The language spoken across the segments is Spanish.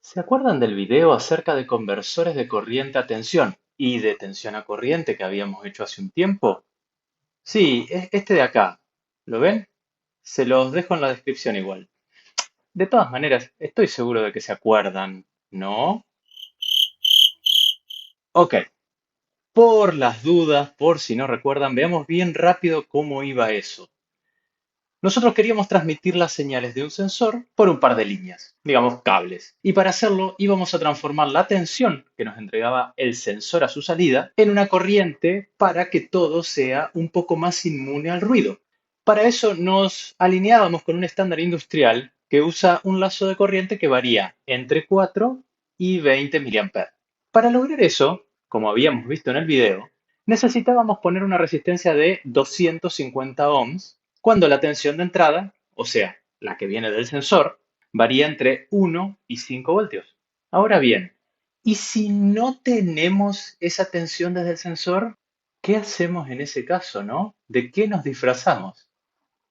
¿Se acuerdan del video acerca de conversores de corriente a tensión y de tensión a corriente que habíamos hecho hace un tiempo? Sí, es este de acá. ¿Lo ven? Se los dejo en la descripción igual. De todas maneras, estoy seguro de que se acuerdan, ¿no? Ok, por las dudas, por si no recuerdan, veamos bien rápido cómo iba eso. Nosotros queríamos transmitir las señales de un sensor por un par de líneas, digamos cables. Y para hacerlo íbamos a transformar la tensión que nos entregaba el sensor a su salida en una corriente para que todo sea un poco más inmune al ruido. Para eso nos alineábamos con un estándar industrial que usa un lazo de corriente que varía entre 4 y 20 mA. Para lograr eso, como habíamos visto en el video, necesitábamos poner una resistencia de 250 ohms cuando la tensión de entrada, o sea, la que viene del sensor, varía entre 1 y 5 voltios. Ahora bien, ¿y si no tenemos esa tensión desde el sensor? ¿Qué hacemos en ese caso, no? ¿De qué nos disfrazamos?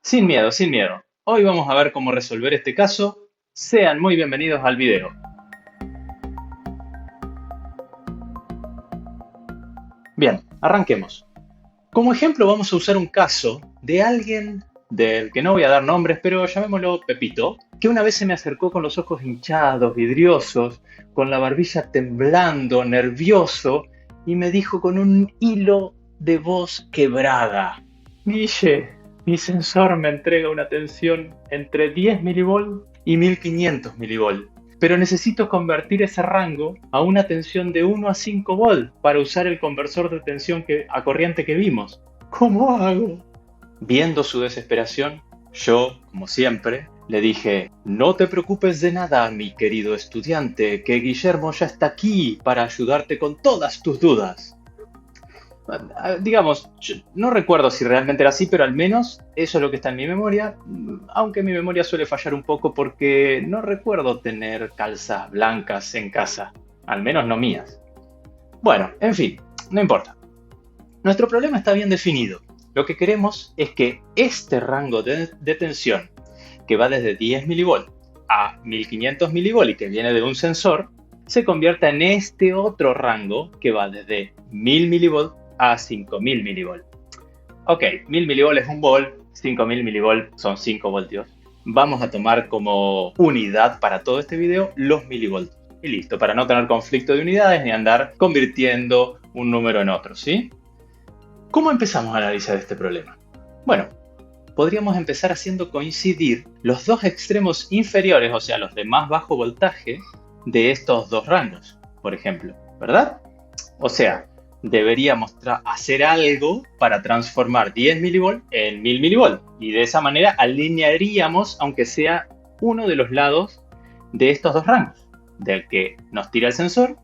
Sin miedo, sin miedo. Hoy vamos a ver cómo resolver este caso. Sean muy bienvenidos al video. Bien, arranquemos. Como ejemplo vamos a usar un caso de alguien del que no voy a dar nombres, pero llamémoslo Pepito, que una vez se me acercó con los ojos hinchados, vidriosos, con la barbilla temblando, nervioso, y me dijo con un hilo de voz quebrada: Guille, mi sensor me entrega una tensión entre 10 milivolt y 1500 milivolt, pero necesito convertir ese rango a una tensión de 1 a 5 volt para usar el conversor de tensión a corriente que vimos. ¿Cómo hago? Viendo su desesperación, yo, como siempre, le dije: no te preocupes de nada, mi querido estudiante, que Guillermo ya está aquí para ayudarte con todas tus dudas. Digamos, no recuerdo si realmente era así, pero al menos eso es lo que está en mi memoria, aunque mi memoria suele fallar un poco porque no recuerdo tener calzas blancas en casa, al menos no mías. Bueno, en fin, no importa. Nuestro problema está bien definido. Lo que queremos es que este rango de tensión, que va desde 10 milivolt a 1500 milivolt y que viene de un sensor, se convierta en este otro rango que va desde 1000 milivolt a 5000 milivolt. Ok, 1000 milivolt es un volt, 5000 milivolt son 5 voltios. Vamos a tomar como unidad para todo este video los milivoltios. Y listo, para no tener conflicto de unidades ni andar convirtiendo un número en otro, ¿sí? ¿Cómo empezamos a analizar este problema? Bueno, podríamos empezar haciendo coincidir los dos extremos inferiores, o sea, los de más bajo voltaje, de estos dos rangos, por ejemplo, ¿verdad? O sea, deberíamos hacer algo para transformar 10 milivolt en 1000 milivolt, y de esa manera alinearíamos, aunque sea uno de los lados de estos dos rangos, del que nos tira el sensor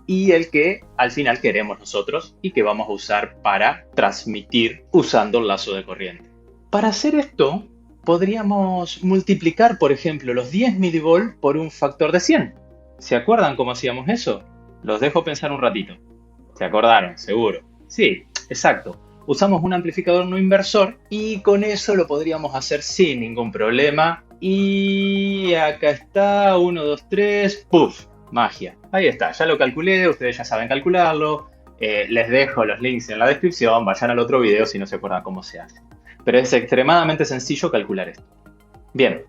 y el que al final queremos nosotros y que vamos a usar para transmitir usando el lazo de corriente. Para hacer esto, podríamos multiplicar, por ejemplo, los 10 milivolt por un factor de 100. ¿Se acuerdan cómo hacíamos eso? Los dejo pensar un ratito. ¿Se acordaron? Seguro. Sí, exacto. Usamos un amplificador no inversor y con eso lo podríamos hacer sin ningún problema. Y acá está, 1, 2, 3, ¡puf! Magia. Ahí está, ya lo calculé, ustedes ya saben calcularlo. Les dejo los links en la descripción, vayan al otro video si no se acuerdan cómo se hace. Pero es extremadamente sencillo calcular esto. Bien,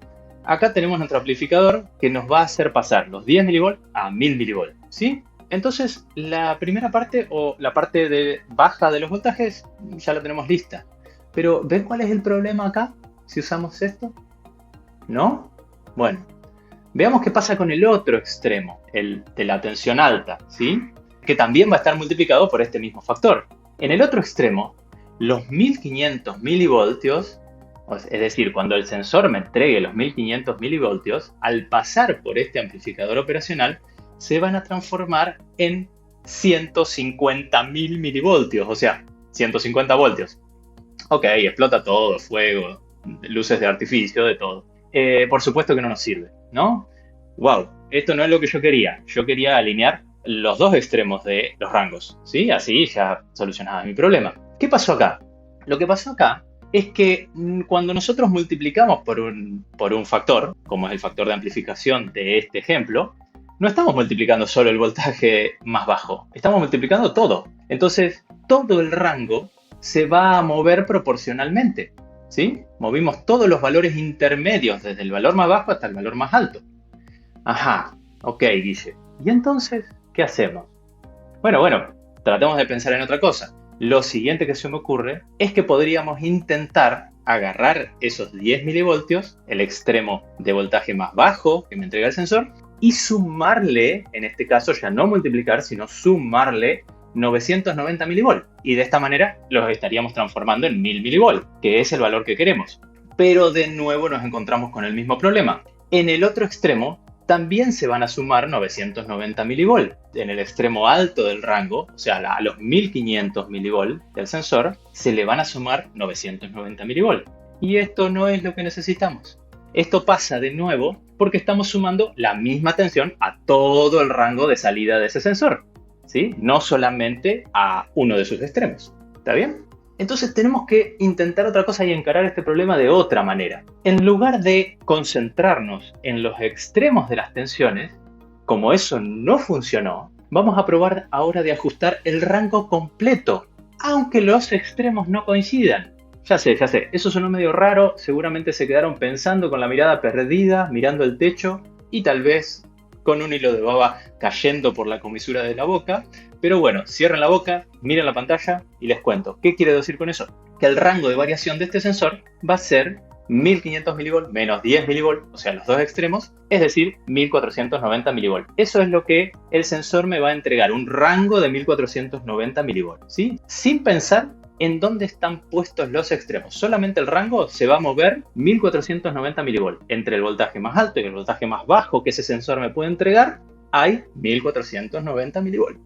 acá tenemos nuestro amplificador que nos va a hacer pasar los 10 milivolt a 1000 milivolt, ¿sí? Entonces, la primera parte o la parte baja de los voltajes ya la tenemos lista. Pero, ¿ven cuál es el problema acá si usamos esto? ¿No? Bueno, veamos qué pasa con el otro extremo, el de la tensión alta, ¿sí? Que también va a estar multiplicado por este mismo factor. En el otro extremo, los 1500 milivoltios, es decir, cuando el sensor me entregue los 1500 milivoltios, al pasar por este amplificador operacional, se van a transformar en 150.000 milivoltios, o sea, 150 voltios. Ok, explota todo, fuego, luces de artificio, de todo. Por supuesto que no nos sirve, ¿no? Wow, esto no es lo que yo quería. Yo quería alinear los dos extremos de los rangos, ¿sí? Así ya solucionaba mi problema. ¿Qué pasó acá? Lo que pasó acá es que cuando nosotros multiplicamos por un factor, como es el factor de amplificación de este ejemplo, no estamos multiplicando solo el voltaje más bajo, estamos multiplicando todo. Entonces, todo el rango se va a mover proporcionalmente, ¿sí? Movimos todos los valores intermedios, desde el valor más bajo hasta el valor más alto. Ajá, ok, Guille. ¿Y entonces qué hacemos? Bueno, tratemos de pensar en otra cosa. Lo siguiente que se me ocurre es que podríamos intentar agarrar esos 10 milivoltios, el extremo de voltaje más bajo que me entrega el sensor, y sumarle, en este caso ya no multiplicar, sino sumarle 990 milivolts. Y de esta manera los estaríamos transformando en 1000 milivolts, que es el valor que queremos. Pero de nuevo nos encontramos con el mismo problema. En el otro extremo también se van a sumar 990 milivolts. En el extremo alto del rango, o sea, a los 1500 milivolts del sensor, se le van a sumar 990 milivolts. Y esto no es lo que necesitamos. Esto pasa de nuevo porque estamos sumando la misma tensión a todo el rango de salida de ese sensor, ¿sí? No solamente a uno de sus extremos. ¿Está bien? Entonces tenemos que intentar otra cosa y encarar este problema de otra manera. En lugar de concentrarnos en los extremos de las tensiones, como eso no funcionó, vamos a probar ahora de ajustar el rango completo, aunque los extremos no coincidan. Ya sé, eso sonó medio raro, seguramente se quedaron pensando con la mirada perdida, mirando el techo y tal vez con un hilo de baba cayendo por la comisura de la boca. Pero bueno, cierren la boca, miren la pantalla y les cuento. ¿Qué quiere decir con eso? Que el rango de variación de este sensor va a ser 1500 milivolts menos 10 milivolts, o sea, los dos extremos, es decir, 1490 milivolts. Eso es lo que el sensor me va a entregar, un rango de 1490 milivolts, ¿sí? Sin pensar en dónde están puestos los extremos. Solamente el rango se va a mover 1490 milivolts. Entre el voltaje más alto y el voltaje más bajo que ese sensor me puede entregar, hay 1490 milivolts.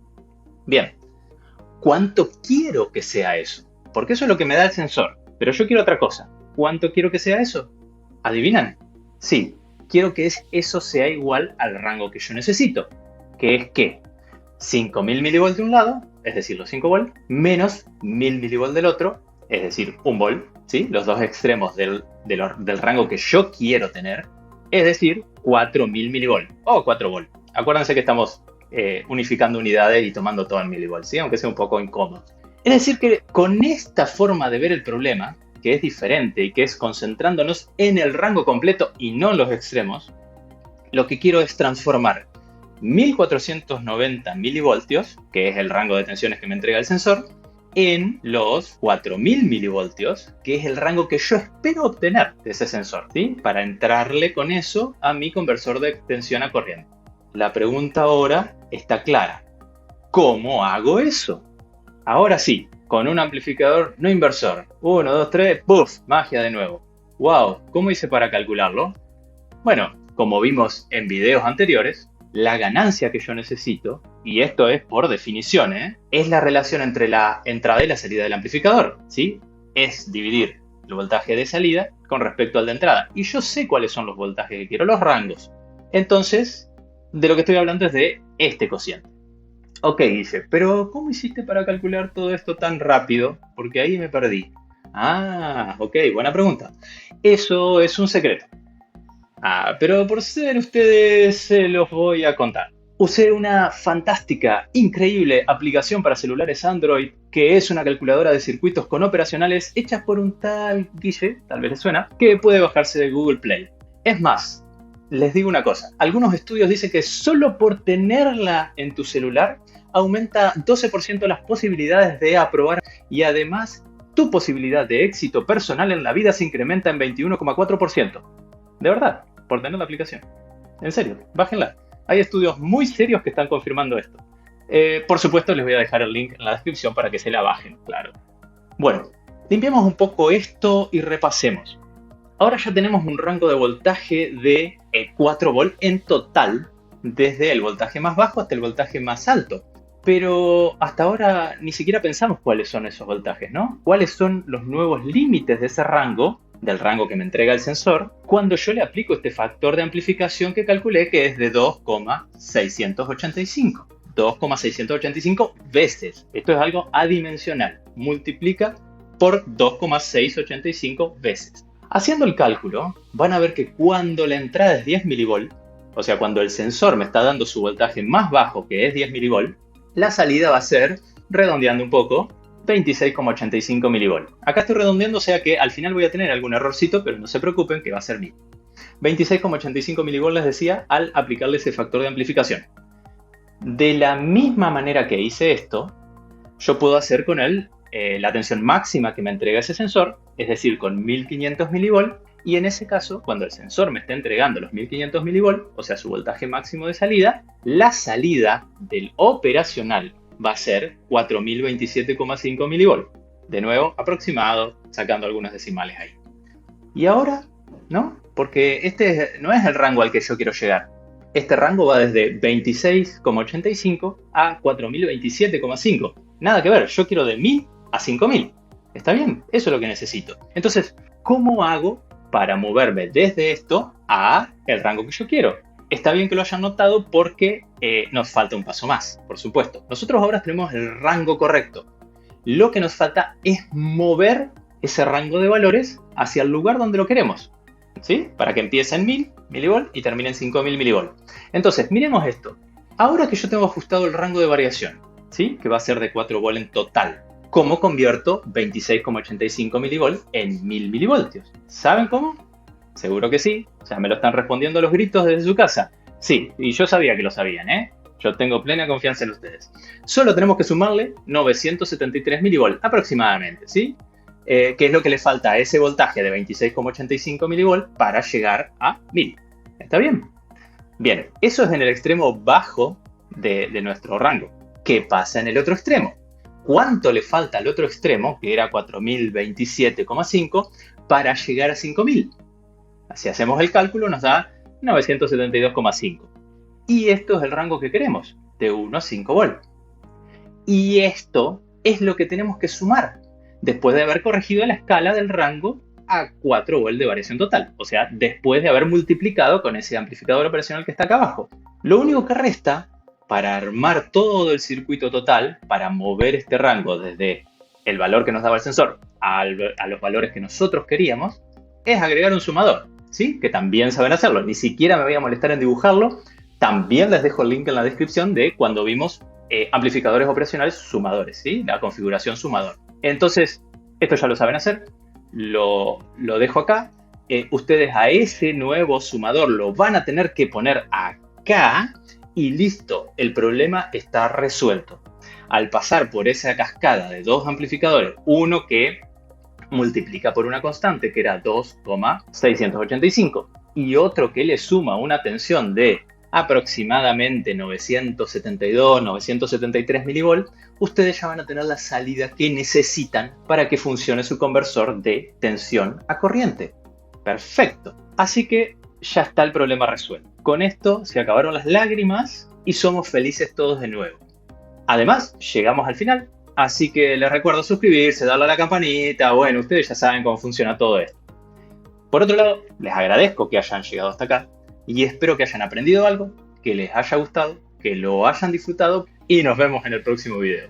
Bien, ¿cuánto quiero que sea eso? Porque eso es lo que me da el sensor. Pero yo quiero otra cosa. ¿Cuánto quiero que sea eso? ¿Adivinan? Sí, quiero que eso sea igual al rango que yo necesito. Que es que 5000 milivolts de un lado, es decir, los 5 volts, menos 1000 milivolts del otro, es decir, 1 volt, ¿sí? Los dos extremos del rango que yo quiero tener, es decir, 4000 milivolts o 4 volts. Acuérdense que estamos unificando unidades y tomando todo en milivolts, ¿sí? Aunque sea un poco incómodo. Es decir, que con esta forma de ver el problema, que es diferente y que es concentrándonos en el rango completo y no en los extremos, lo que quiero es transformar 1490 milivoltios, que es el rango de tensiones que me entrega el sensor, en los 4000 milivoltios, que es el rango que yo espero obtener de ese sensor, ¿sí? Para entrarle con eso a mi conversor de tensión a corriente. La pregunta ahora está clara. ¿Cómo hago eso? Ahora sí, con un amplificador no inversor. 1, 2, 3, ¡puf! Magia de nuevo. ¡Wow! ¿Cómo hice para calcularlo? Bueno, como vimos en videos anteriores, la ganancia que yo necesito, y esto es por definición, es la relación entre la entrada y la salida del amplificador, ¿sí? Es dividir el voltaje de salida con respecto al de entrada. Y yo sé cuáles son los voltajes que quiero, los rangos. Entonces, de lo que estoy hablando es de este cociente. Ok, Guille, pero ¿cómo hiciste para calcular todo esto tan rápido? Porque ahí me perdí. Ah, ok, buena pregunta. Eso es un secreto. Pero por ser ustedes se los voy a contar. Usé una fantástica, increíble aplicación para celulares Android, que es una calculadora de circuitos con operacionales hechas por un tal Guille, tal vez les suena, que puede bajarse de Google Play. Es más, les digo una cosa, algunos estudios dicen que solo por tenerla en tu celular aumenta 12% las posibilidades de aprobar y además tu posibilidad de éxito personal en la vida se incrementa en 21,4%. De verdad, por tener la aplicación. En serio, bájenla. Hay estudios muy serios que están confirmando esto. Por supuesto, les voy a dejar el link en la descripción para que se la bajen, claro. Bueno, limpiemos un poco esto y repasemos. Ahora ya tenemos un rango de voltaje de 4 volts en total, desde el voltaje más bajo hasta el voltaje más alto. Pero hasta ahora ni siquiera pensamos cuáles son esos voltajes, ¿no? ¿Cuáles son los nuevos límites de ese rango, del rango que me entrega el sensor, cuando yo le aplico este factor de amplificación que calculé que es de 2,685? 2,685 veces. Esto es algo adimensional. Multiplica por 2,685 veces. Haciendo el cálculo, van a ver que cuando la entrada es 10 milivolts, O sea, cuando el sensor me está dando su voltaje más bajo, que es 10 milivolts, la salida va a ser, redondeando un poco, 26,85 milivolts. Acá estoy redondeando, o sea que al final voy a tener algún errorcito, pero no se preocupen que va a ser 1000. 26,85 milivolts les decía al aplicarle ese factor de amplificación. De la misma manera que hice esto, yo puedo hacer con él la tensión máxima que me entrega ese sensor, es decir, con 1500 milivolts, y en ese caso, cuando el sensor me está entregando los 1500 milivolts, o sea, su voltaje máximo de salida, la salida del operacional va a ser 4027,5 milivolts. De nuevo, aproximado, sacando algunos decimales ahí. Y ahora, ¿no? Porque este no es el rango al que yo quiero llegar. Este rango va desde 26,85 a 4027,5. Nada que ver, yo quiero de 1000 a 5000. ¿Está bien? Eso es lo que necesito. Entonces, ¿cómo hago para moverme desde esto a el rango que yo quiero? Está bien que lo hayan notado porque nos falta un paso más, por supuesto. Nosotros ahora tenemos el rango correcto. Lo que nos falta es mover ese rango de valores hacia el lugar donde lo queremos, ¿sí? Para que empiece en 1000 milivolts y termine en 5000 milivolts. Entonces, miremos esto. Ahora que yo tengo ajustado el rango de variación, ¿sí? Que va a ser de 4 volts en total, ¿cómo convierto 26,85 milivolts en 1000 milivoltios? ¿Saben cómo? Seguro que sí. O sea, me lo están respondiendo a los gritos desde su casa. Sí, y yo sabía que lo sabían, ¿eh? Yo tengo plena confianza en ustedes. Solo tenemos que sumarle 973 milivolts aproximadamente, ¿sí? Que es lo que le falta a ese voltaje de 26,85 milivolts para llegar a 1000. ¿Está bien? Bien, eso es en el extremo bajo de nuestro rango. ¿Qué pasa en el otro extremo? ¿Cuánto le falta al otro extremo, que era 4027,5, para llegar a 5000? Si hacemos el cálculo nos da 972,5. Y esto es el rango que queremos, de 1 a 5 volts. Y esto es lo que tenemos que sumar, después de haber corregido la escala del rango a 4 volts de variación total. O sea, después de haber multiplicado con ese amplificador operacional que está acá abajo. Lo único que resta para armar todo el circuito total, para mover este rango desde el valor que nos daba el sensor a los valores que nosotros queríamos, es agregar un sumador, ¿sí? Que también saben hacerlo. Ni siquiera me voy a molestar en dibujarlo. También les dejo el link en la descripción de cuando vimos amplificadores operacionales sumadores, ¿sí? La configuración sumador. Entonces, esto ya lo saben hacer. Lo dejo acá. Ustedes a ese nuevo sumador lo van a tener que poner acá y listo. El problema está resuelto. Al pasar por esa cascada de dos amplificadores, uno que multiplica por una constante que era 2,685 y otro que le suma una tensión de aproximadamente 972, 973 milivolts, ustedes ya van a tener la salida que necesitan para que funcione su conversor de tensión a corriente. Perfecto. Así que ya está el problema resuelto. Con esto se acabaron las lágrimas y somos felices todos de nuevo. Además, llegamos al final. Así que les recuerdo suscribirse, darle a la campanita. Bueno, ustedes ya saben cómo funciona todo esto. Por otro lado, les agradezco que hayan llegado hasta acá y espero que hayan aprendido algo, que les haya gustado, que lo hayan disfrutado y nos vemos en el próximo video.